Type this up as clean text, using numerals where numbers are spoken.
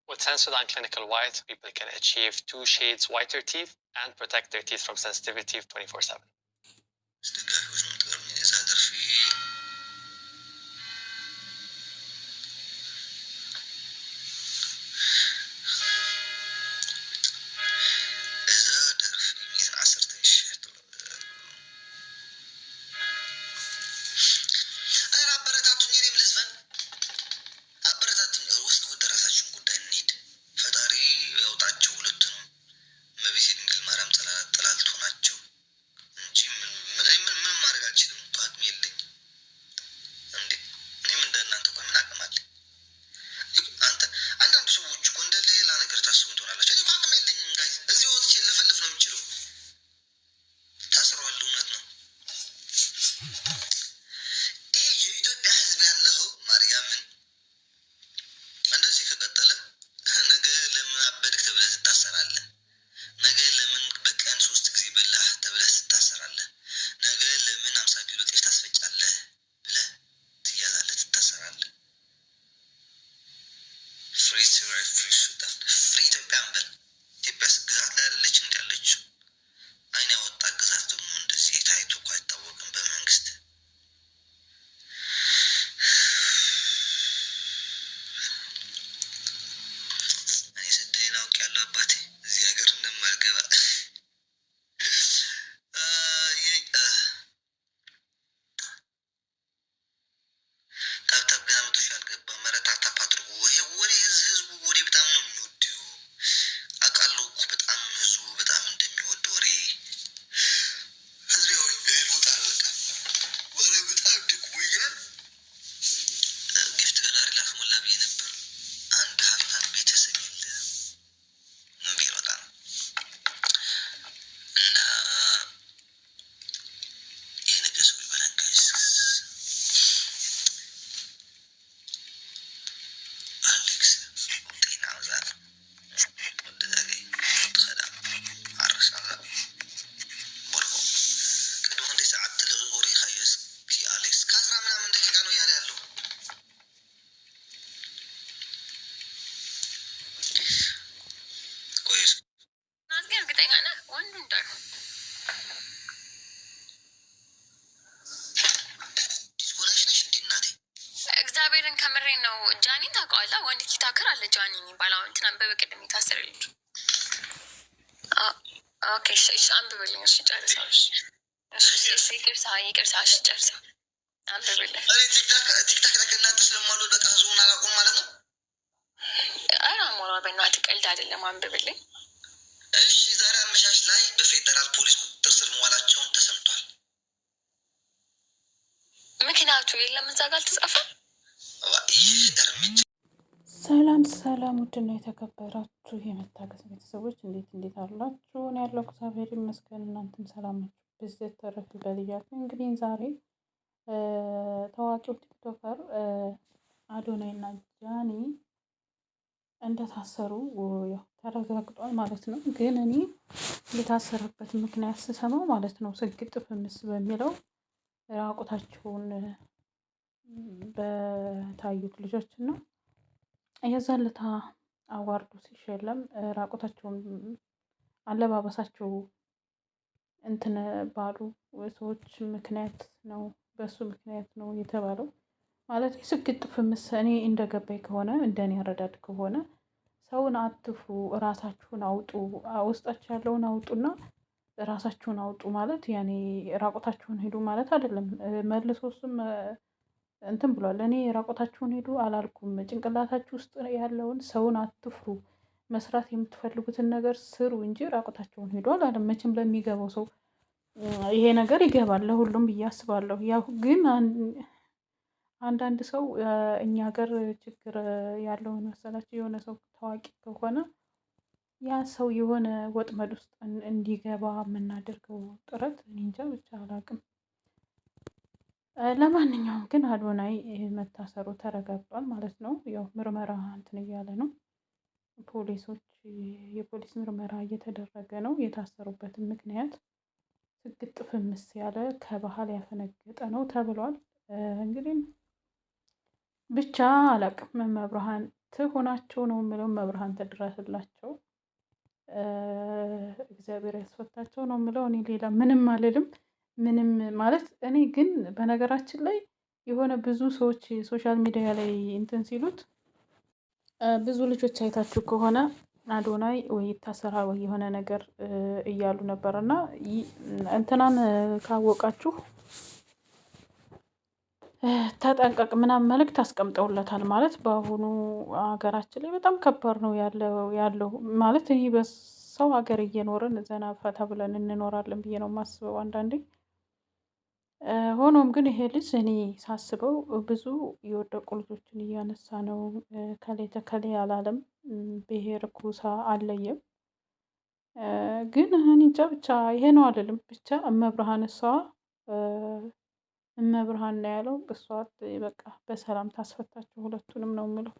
With Sensodyne Clinical White, people can achieve 2 shades whiter teeth and protect their teeth from sensitivity 24/7. እግዚአብሔርን ከምሬ ነው። ጃኒን ታውቀዋለህ? ወንድ ኪታክር አለ ጃኒ የሚባል አሁን ትናንት በቅድም የታሰረ ልጅ። ኦኬ እሺ፣ አንብብልኝ። እሺ ጨርሰው። ይቅርታ፣ እሺ ጨርሰው አንብብልኝ። ቲክታክ ላይ ከእናንተ ስለማሉ በቃ ዞን አላውቅም ማለት ነው። ኧረ አሞራ በእናትህ ቀልድ አይደለም፣ አንብብልኝ። እሺ፣ ዛሬ አመሻሽ ላይ በፌዴራል ፖሊስ ቁጥጥር ስር መዋላቸውን ተሰምቷል። ምክንያቱ የለም እዛ ጋር አልተጻፈም። ሰላም ሰላም፣ ውድና የተከበራችሁ የመታገስ ቤተሰቦች እንዴት አላችሁ? እኔ ያለው እግዚአብሔር ይመስገን፣ እናንተም ሰላም ናችሁ? ብዝት ተረፍ በልያለሁ። እንግዲህ ዛሬ ታዋቂው ቲክቶከር አዶናይ እና ጃኒ እንደታሰሩ ያው ተረጋግጧል ማለት ነው። ግን እኔ የታሰረበት ምክንያት ስሰማው ማለት ነው ስግጥ ፍምስ በሚለው ራቁታቸውን በታዩት ልጆች ነው የዛን ለታ አዋርዱ ሲሸለም ራቁታቸውን አለባበሳቸው እንትን ባሉ ሰዎች ምክንያት ነው፣ በሱ ምክንያት ነው የተባለው። ማለት ስግጥ ፍምስ እኔ እንደገባኝ ከሆነ እንደኔ አረዳድ ከሆነ ሰውን አትፍሩ፣ ራሳችሁን አውጡ፣ ውስጣችሁ ያለውን አውጡና ራሳችሁን አውጡ ማለት ያኔ ራቁታችሁን ሄዱ ማለት አይደለም። መልሶ እሱም እንትን ብሏል። እኔ ራቆታችሁን ሄዱ አላልኩም። ጭንቅላታችሁ ውስጥ ያለውን ሰውን አትፍሩ፣ መስራት የምትፈልጉትን ነገር ስሩ እንጂ ራቆታችሁን ሄዱ አላለም። መቼም ለሚገባው ሰው ይሄ ነገር ይገባል፣ ለሁሉም ብዬ አስባለሁ። ያው ግን አንዳንድ ሰው እኛ ሀገር ችግር ያለውን መሰላችሁ፣ የሆነ ሰው ታዋቂ ከሆነ ያ ሰው የሆነ ወጥመድ ውስጥ እንዲገባ የምናደርገው ጥረት እኔ እንጃ ብቻ አላውቅም። ለማንኛውም ግን አዶናይ መታሰሩ ተረጋግጧል ማለት ነው። ያው ምርመራ እንትን እያለ ነው፣ የፖሊስ ምርመራ እየተደረገ ነው። የታሰሩበትን ምክንያት ስግጥ ፍምስ ያለ ከባህል ያፈነገጠ ነው ተብሏል። እንግዲህ ብቻ አላቅም፣ መብርሃን ትሆናቸው ነው የምለው። መብርሃን ትድረስላቸው፣ እግዚአብሔር ያስፈታቸው ነው የምለው። እኔ ሌላ ምንም አልልም። ምንም ማለት እኔ ግን በነገራችን ላይ የሆነ ብዙ ሰዎች ሶሻል ሚዲያ ላይ እንትን ሲሉት ብዙ ልጆች አይታችሁ ከሆነ አዶናይ ወይ ይታሰራል ወይ የሆነ ነገር እያሉ ነበር እና እንትናን ካወቃችሁ ተጠንቀቅ ምናምን መልእክት አስቀምጠውለታል። ማለት በአሁኑ ሀገራችን ላይ በጣም ከባድ ነው ያለው ማለት እኔ በሰው ሀገር እየኖርን ዘና ፈታ ብለን እንኖራለን ብዬ ነው የማስበው አንዳንዴ። ሆኖም ግን ይሄ ልጅ እኔ ሳስበው ብዙ የወደቁ ልጆችን እያነሳ ነው። ከሌ ተከሌ አላለም፣ ብሄር ጎሳ አለየም። ግን እኔ እንጃ ብቻ ይሄ ነው አልልም። ብቻ እመብርሃን እሷ እመብርሃን ነው ያለው። እሷ በቃ በሰላም ታስፈታቸው ሁለቱንም ነው የምለው።